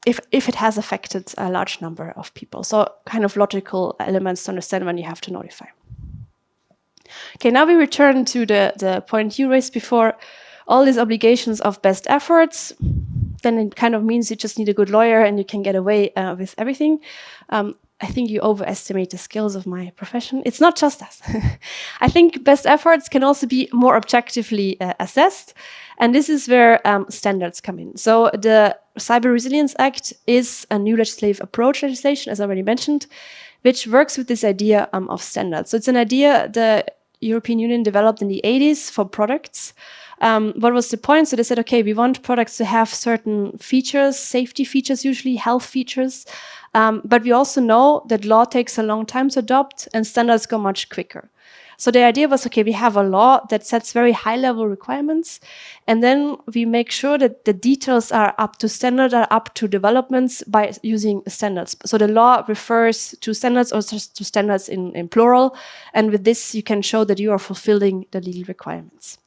if it has affected a large number of people. So kind of logical elements to understand when you have to notify. Okay, now we return to the point you raised before. All these obligations of best efforts, then it kind of means you just need a good lawyer and you can get away with everything. I think you overestimate the skills of my profession. It's not just us. I think best efforts can also be more objectively assessed. And this is where standards come in. So the Cyber Resilience Act is a new legislative approach legislation, as I already mentioned, which works with this idea of standards. So it's an idea the European Union developed in the 80s for products. What was the point? So they said, okay, we want products to have certain features, safety features, usually health features. But we also know that law takes a long time to adopt and standards go much quicker. So the idea was, okay, we have a law that sets very high level requirements. And then we make sure that the details are up to standard, are up to developments by using standards. So the law refers to standards or to standards in plural. And with this, you can show that you are fulfilling the legal requirements.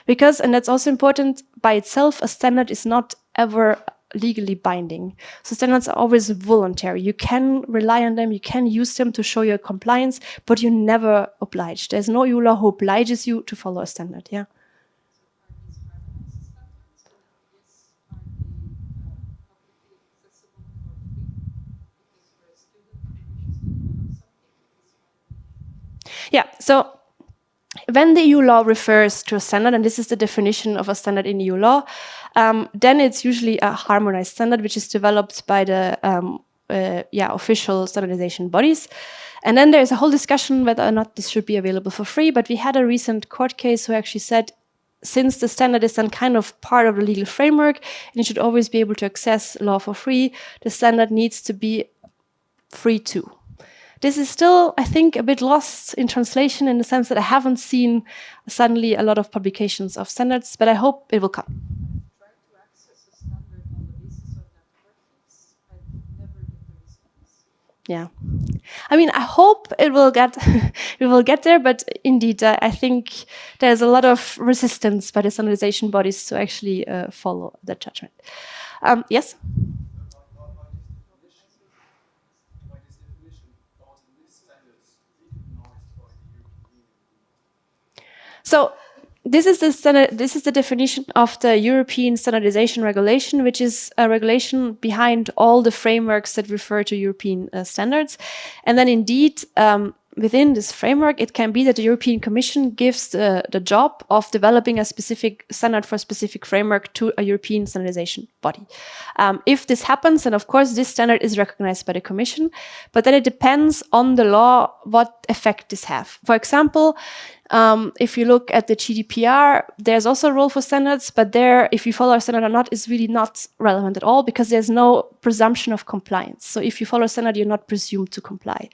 Because, and that's also important, by itself, a standard is not ever legally binding. So standards are always voluntary. You can rely on them, you can use them to show your compliance, but you're never obliged. There's no EU law who obliges you to follow a standard, yeah? Are these harmonized standards, or yes, are they publicly accessible for free? Because for a student who wishes to develop something, it's harder. Yeah, so when the EU law refers to a standard, and this is the definition of a standard in EU law, then it's usually a harmonized standard, which is developed by the official standardization bodies. And then there's a whole discussion whether or not this should be available for free. But we had a recent court case who actually said, since the standard is then kind of part of the legal framework, and you should always be able to access law for free, the standard needs to be free too. This is still, I think, a bit lost in translation in the sense that I haven't seen suddenly a lot of publications of standards, but I hope it will come. I've tried to access a standard on the basis of that court case, but never get the response. Yeah, I mean, I hope it will get we will get there, but indeed, I think there's a lot of resistance by the standardization bodies to actually follow the judgment. Yes. So this is the definition of the European Standardization Regulation, which is a regulation behind all the frameworks that refer to European standards. And then indeed, within this framework, it can be that the European Commission gives the job of developing a specific standard for a specific framework to a European standardization body. If this happens, then of course this standard is recognized by the Commission, but then it depends on the law what effect this have. For example, if you look at the GDPR, there's also a role for standards, but there, if you follow a standard or not, is really not relevant at all because there's no presumption of compliance. So if you follow a standard, you're not presumed to comply.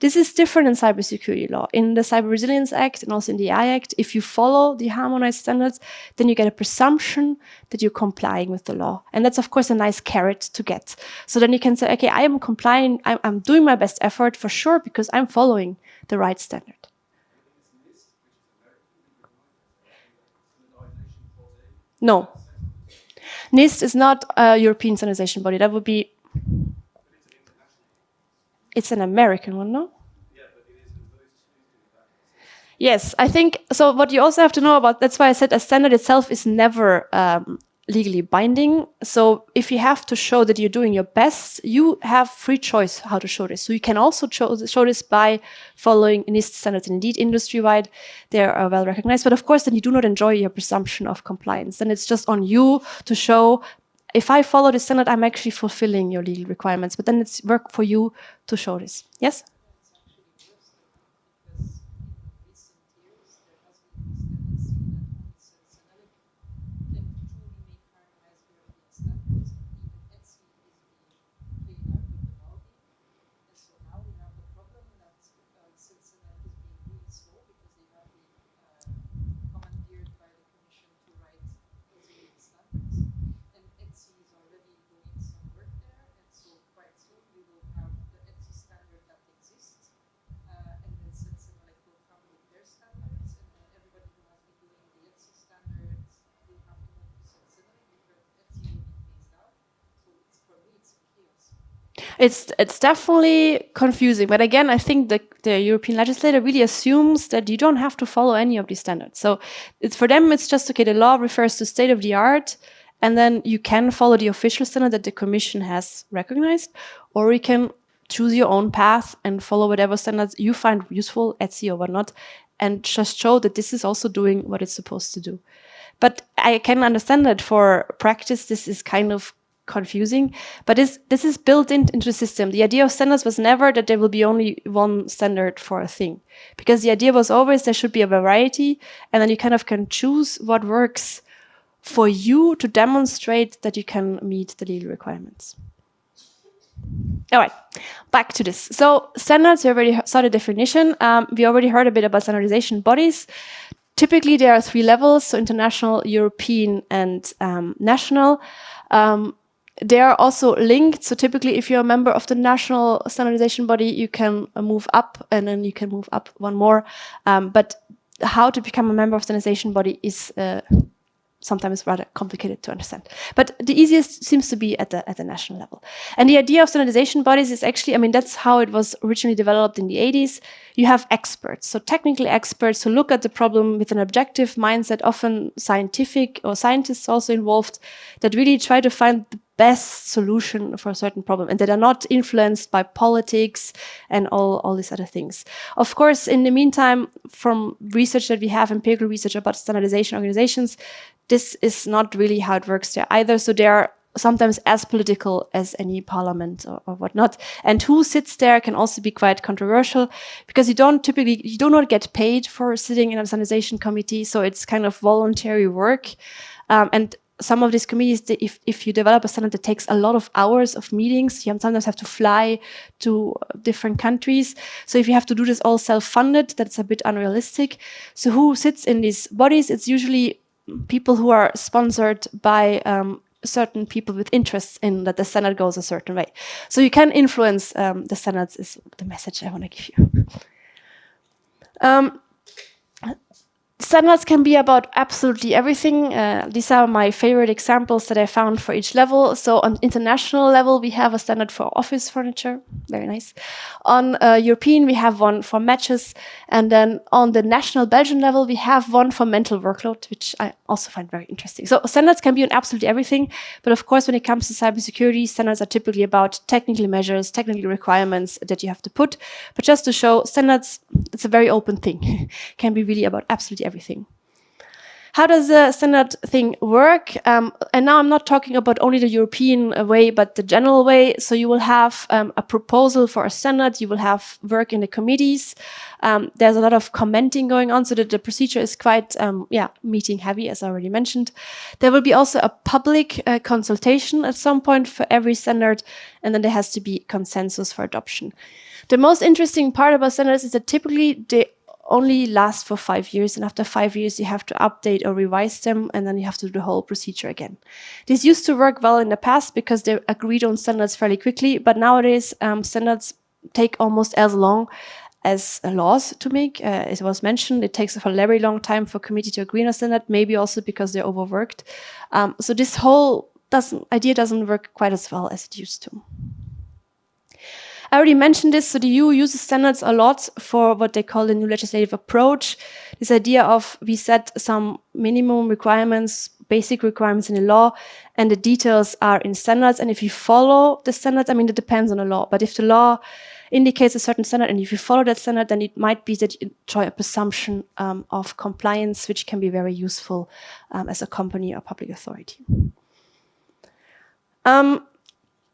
This is different in cybersecurity law. In the Cyber Resilience Act and also in the AI Act, if you follow the harmonized standards, then you get a presumption that you're complying with the law. And that's, of course, a nice carrot to get. So then you can say, okay, I am complying, I'm doing my best effort for sure because I'm following the right standard. No. NIST is not a European standardization body. That would be... It's an American one, no? Yes, I think, so what you also have to know about, that's why I said a standard itself is never legally binding. So if you have to show that you're doing your best, you have free choice how to show this. So you can also show this by following NIST standards. Indeed, industry-wide, they are well recognized. But of course, then you do not enjoy your presumption of compliance. Then it's just on you to show, if I follow the standard, I'm actually fulfilling your legal requirements. But then it's work for you to show this. Yes? It's actually worse than that because in recent years there has been this tendency that only Sentinel can truly make harmonized European standards, and even ETSI is being played out of the ballgame. And so now we have the problem that Sentinel is being really slow because they have been commandeered by the Commission to write It's definitely confusing, but again, I think the European legislator really assumes that you don't have to follow any of these standards. So for them, it's just, okay, the law refers to state of the art, and then you can follow the official standard that the Commission has recognized, or you can choose your own path and follow whatever standards you find useful, ETSI or whatnot, and just show that this is also doing what it's supposed to do. But I can understand that for practice, this is kind of confusing, but this is built into the system. The idea of standards was never that there will be only one standard for a thing, because the idea was always there should be a variety, and then you kind of can choose what works for you to demonstrate that you can meet the legal requirements. All right, back to this. So standards, we already saw the definition. We already heard a bit about standardization bodies. Typically, there are 3 levels, so international, European, and national. They are also linked. So typically, if you're a member of the national standardization body, you can move up, and then you can move up one more. But how to become a member of the standardization body is sometimes rather complicated to understand. But the easiest seems to be at the national level. And the idea of standardization bodies is actually, I mean, that's how it was originally developed in the 80s. You have experts, so technical experts who look at the problem with an objective mindset, often scientific, or scientists also involved, that really try to find the best solution for a certain problem, and that are not influenced by politics and all these other things. Of course, in the meantime, from research that we have, empirical research about standardization organizations, this is not really how it works there either. So they are sometimes as political as any parliament or whatnot. And who sits there can also be quite controversial, because you do not get paid for sitting in a standardization committee. So it's kind of voluntary work. And some of these committees, if you develop a standard that takes a lot of hours of meetings, you sometimes have to fly to different countries. So if you have to do this all self-funded, that's a bit unrealistic. So who sits in these bodies? It's usually people who are sponsored by certain people with interests in that the standard goes a certain way. So you can influence the standards, is the message I want to give you. Standards can be about absolutely everything. These are my favorite examples that I found for each level. So on international level, we have a standard for office furniture. Very nice. On European, we have one for matches. And then on the national Belgian level, we have one for mental workload, which I also find very interesting. So standards can be on absolutely everything. But of course, when it comes to cybersecurity, standards are typically about technical measures, technical requirements that you have to put. But just to show, standards, it's a very open thing. Can be really about absolutely everything. How does the standard thing work? And now I'm not talking about only the European way, but the general way. So you will have a proposal for a standard. You will have work in the committees. There's a lot of commenting going on, so that the procedure is quite, meeting heavy, as I already mentioned. There will be also a public consultation at some point for every standard, and then there has to be consensus for adoption. The most interesting part about standards is that typically they only last for 5 years, and after 5 years you have to update or revise them, and then you have to do the whole procedure again. This used to work well in the past because they agreed on standards fairly quickly, but nowadays standards take almost as long as laws to make. As was mentioned, it takes a very long time for a committee to agree on a standard, maybe also because they're overworked. So this whole idea doesn't work quite as well as it used to. I already mentioned this, so the EU uses standards a lot for what they call the new legislative approach. This idea of we set some minimum requirements, basic requirements in the law, and the details are in standards. And if you follow the standards, I mean, it depends on the law, but if the law indicates a certain standard and if you follow that standard, then it might be that you enjoy a presumption of compliance, which can be very useful as a company or public authority.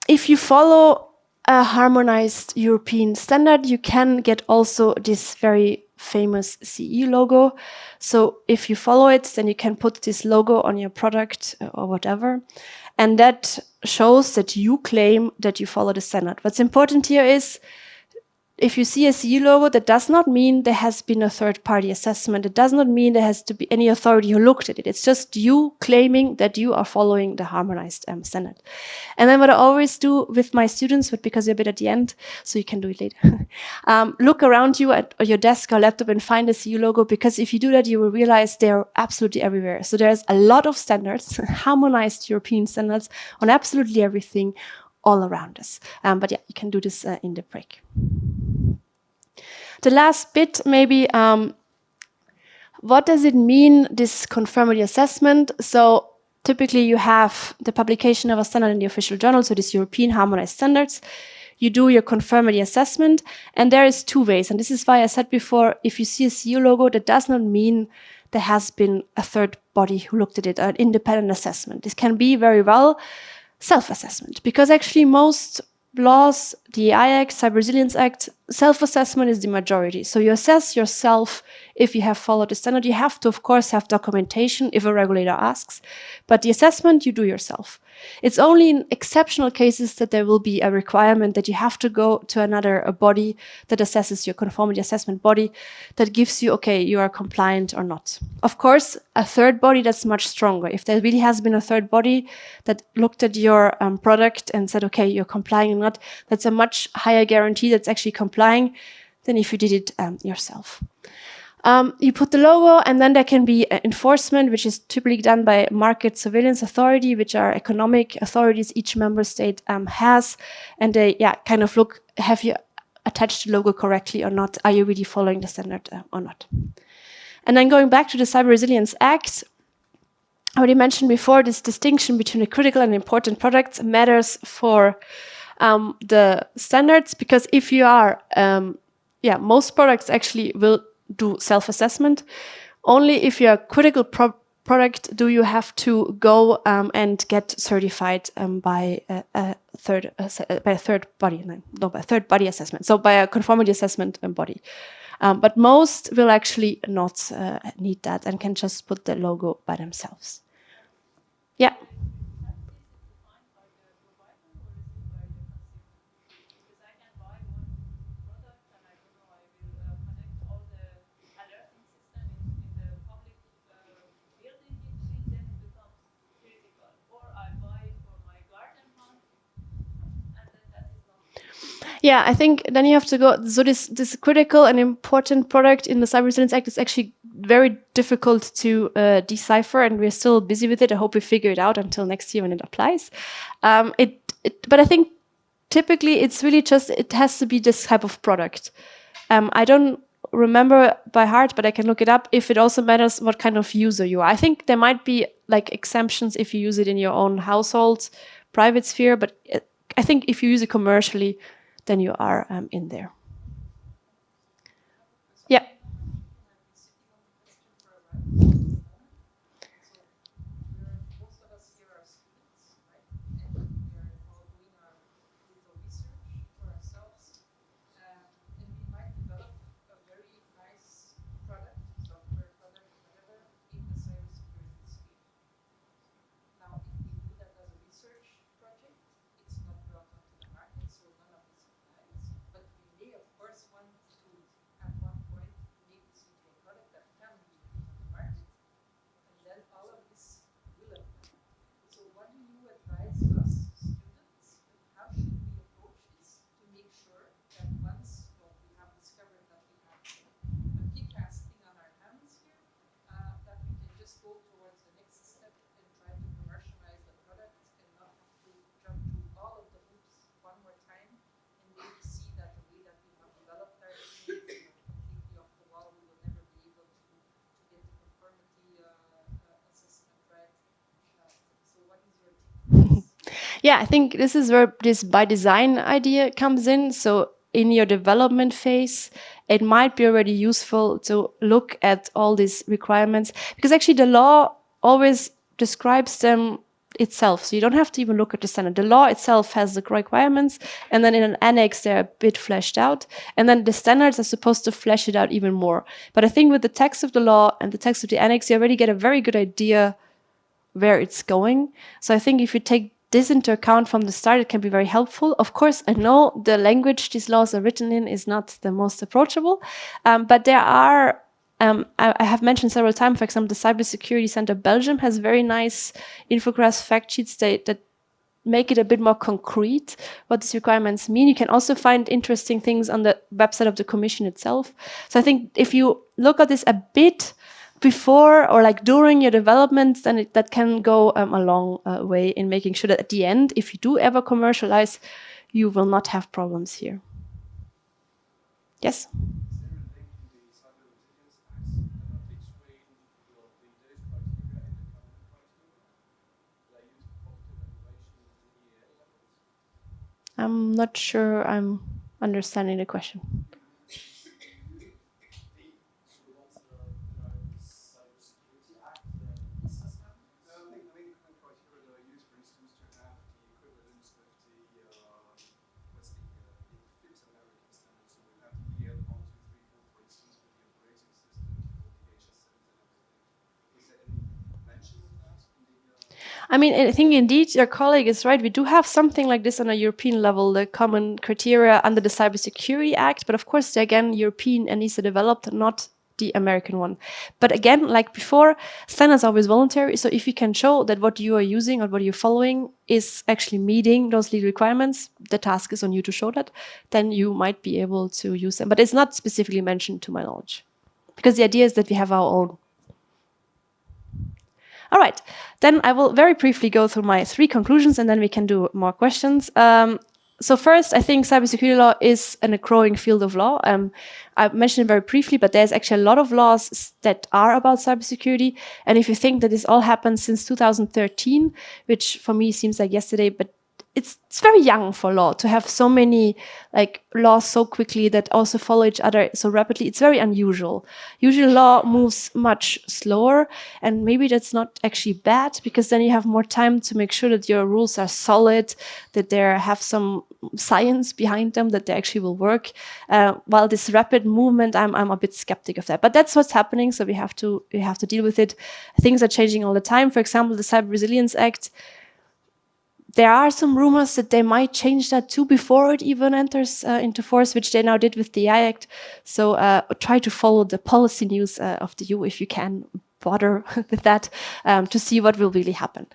If you follow a harmonized European standard, you can get also this very famous CE logo. So if you follow it, then you can put this logo on your product or whatever. And that shows that you claim that you follow the standard. What's important here is, if you see a CE logo, that does not mean there has been a third-party assessment. It does not mean there has to be any authority who looked at it. It's just you claiming that you are following the harmonized standard. And then what I always do with my students, but because you're a bit at the end, so you can do it later, look around you at your desk or laptop and find the CE logo, because if you do that, you will realize they're absolutely everywhere. So there's a lot of standards, harmonized European standards on absolutely everything, all around us. But yeah, you can do this in the break. The last bit, maybe, what does it mean, this conformity assessment? So typically you have the publication of a standard in the official journal, so this European harmonized standards. You do your conformity assessment, and there is two ways. And this is why I said before, if you see a CU logo, that does not mean there has been a third body who looked at it, an independent assessment. This can be very well self-assessment, because actually most laws, the AI Act, Cyber Resilience Act, self-assessment is the majority. So you assess yourself if you have followed the standard. You have to, of course, have documentation if a regulator asks, but the assessment you do yourself. It's only in exceptional cases that there will be a requirement that you have to go to a body that assesses your conformity assessment body that gives you, okay, you are compliant or not. Of course, a third body that's much stronger. If there really has been a third body that looked at your product and said, okay, you're complying or not, that's a much higher guarantee that's actually complying than if you did it yourself. You put the logo, and then there can be enforcement, which is typically done by market surveillance authority, which are economic authorities each member state has, and they kind of look, have you attached the logo correctly or not? Are you really following the standard or not? And then going back to the Cyber Resilience Act, I already mentioned before, this distinction between the critical and important products matters for the standards, because if you are, most products actually will do self-assessment. Only if you're a critical product do you have to go and get certified by a third body assessment. So by a conformity assessment body. But most will actually not need that and can just put the logo by themselves. Yeah. Yeah, I think then you have to go, so this critical and important product in the Cyber Resilience Act is actually very difficult to decipher, and we're still busy with it. I hope we figure it out until next year when it applies. But I think typically it's really just, it has to be this type of product. I don't remember by heart, but I can look it up, if it also matters what kind of user you are. I think there might be like exemptions if you use it in your own household, private sphere, but I think if you use it commercially, then you are in there. Yeah. Most of us here are students, right? And we are all doing our little research for ourselves. And we might develop a very nice product, software product, whatever, in the cybersecurity sphere. Now, if we do that as a research project, it's not brought onto the market, so none of this applies. But we may, of course, want to, at one point, make this into a product that can be put on the market, and then all of this will apply. So what do you advise us, students, how should we approach this to make sure that once we have discovered that we have a kick-ass thing on our hands here, that we can just go towards the next step and try to commercialize the product and not have to jump through all of the hoops one more time, and maybe see that the way that we have developed our thing is completely off the wall. We will never be able to get the conformity assessment right. So what is your take? Yeah, I think this is where this by design idea comes in. So in your development phase, it might be already useful to look at all these requirements, because actually the law always describes them itself. So you don't have to even look at the standard. The law itself has the requirements, and then in an annex, they're a bit fleshed out. And then the standards are supposed to flesh it out even more. But I think with the text of the law and the text of the annex, you already get a very good idea where it's going. So I think if you take this into account from the start, it can be very helpful. Of course, I know the language these laws are written in is not the most approachable, but there are, I have mentioned several times, for example, the Cybersecurity Center Belgium has very nice infographics, fact sheets that make it a bit more concrete what these requirements mean. You can also find interesting things on the website of the Commission itself. So I think if you look at this a bit before or like during your development, then that can go a long way in making sure that at the end, if you do ever commercialize, you will not have problems here. Yes? Is there a link in the Cyber Resilience Act between the Danish criteria and the common criteria? Are they used for positive evaluation at the EA levels? I'm not sure I'm understanding the question. So what's the Cybersecurity Act assess them? No, I think the common criteria that are used, for instance, to have the equivalence with the fixed American standards. So we have the EL 1, 2, 3, 4, for instance, with the operating systems for the HS7 and everything. Is there any mention of that in the? I mean, I think indeed your colleague is right. We do have something like this on a European level, the common criteria under the Cybersecurity Act. But of course, they're again European and ESA developed, not the American one. But again, like before, standards are always voluntary. So if you can show that what you are using or what you're following is actually meeting those legal requirements, the task is on you to show that, then you might be able to use them. But it's not specifically mentioned to my knowledge. Because the idea is that we have our own. All right, then I will very briefly go through my 3 conclusions and then we can do more questions. So first, I think cybersecurity law is a growing field of law. I mentioned it very briefly, but there's actually a lot of laws that are about cybersecurity. And if you think that this all happened since 2013, which for me seems like yesterday, but it's very young for law to have so many like laws so quickly that also follow each other so rapidly. It's very unusual. Usually law moves much slower, and maybe that's not actually bad because then you have more time to make sure that your rules are solid, that they have some science behind them, that they actually will work. While this rapid movement, I'm a bit skeptic of that. But that's what's happening, so we have to deal with it. Things are changing all the time. For example, the Cyber Resilience Act. There are some rumors that they might change that too before it even enters into force, which they now did with the AI Act. So try to follow the policy news of the EU if you can bother with that to see what will really happen.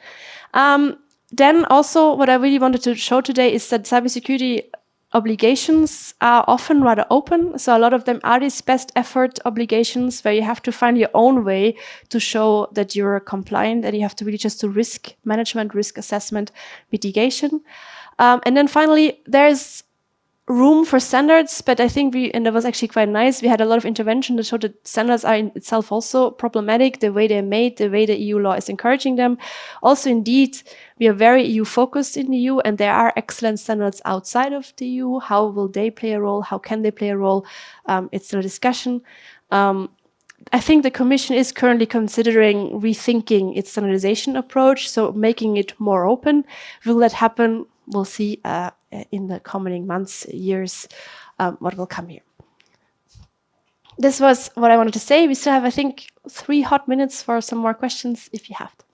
Then also what I really wanted to show today is that cybersecurity obligations are often rather open. So a lot of them are these best effort obligations where you have to find your own way to show that you're compliant, and you have to really just do risk management, risk assessment, mitigation. And then finally, there's room for standards, but I think and that was actually quite nice. We had a lot of intervention to show that standards are in itself also problematic, the way they're made, the way the EU law is encouraging them. Also, indeed, we are very EU focused in the EU, and there are excellent standards outside of the EU. How will they play a role? How can they play a role? It's still a discussion. I think the Commission is currently considering rethinking its standardization approach, so making it more open. Will that happen? We'll see in the coming months, years, what will come here. This was what I wanted to say. We still have, I think, 3 hot minutes for some more questions if you have them.